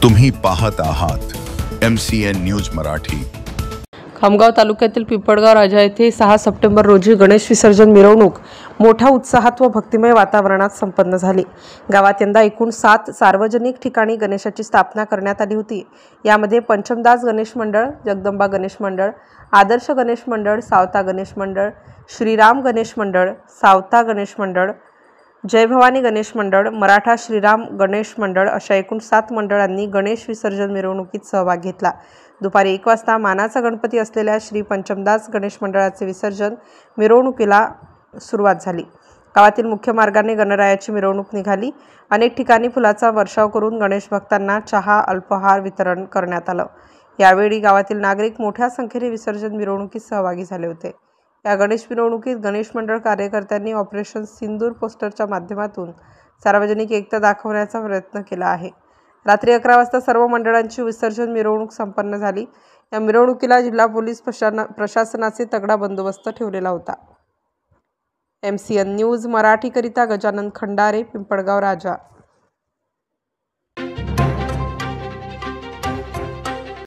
तुम्ही पाहत आहात MCN न्यूज मराठी। खामगाव तालुक्यातील पिंपळगाव राजा येथे 6 सप्टेंबर रोजी गणेश विसर्जन मिरवणूक मोठ्या उत्साहात व भक्तिमय वातावरणात संपन्न झाली। गावात यंदा एकूण 7 सार्वजनिक ठिकाणी गणेशाची स्थापना करण्यात आली होती। यामध्ये पंचमदास गणेश मंडळ, जगदंबा गणेश मंडळ, आदर्श गणेश मंडळ, सावता गणेश मंडळ, श्रीराम गणेश मंडळ, सावता गणेश मंडळ, जय भवानी गणेश मंडळ, मराठा श्रीराम गणेश मंडळ अशा एकूण 7 मंडळांनी गणेश विसर्जन मिरवणुकीत सहभाग घेतला। दुपारी 1 वाजता मानाचा गणपती असलेल्या श्री पंचमदास गणेश मंडळाचे विसर्जन मिरवणुकीला सुरुवात झाली। गावातील मुख्य मार्गाने गणरायाची मिरवणूक निघाली। अनेक ठिकाणी फुलाचा वर्षाव करून गणेश भक्तांना चहा अल्पहार वितरण करण्यात आलं। यावेळी गावातील नागरिक मोठ्या संख्येने विसर्जन मिरवणुकीत सहभागी झाले होते। या गणेश मिरवणुकीत गणेश मंडळ कार्यकर्त्यांनी ऑपरेशन सिंदूर पोस्टरच्या माध्यमातून सार्वजनिक एकता दाखवण्याचा प्रयत्न केला आहे। रात्री 11 वाजता सर्व मंडळांची विसर्जन मिरवणूक संपन्न झाली। या मिरवणुकीला जिल्हा पोलीस प्रशासनाचे तगडा बंदोबस्त ठेवलेला होता। MCN न्यूज मराठीकरिता गजानन खंडारे, पिंपळगाव राजा।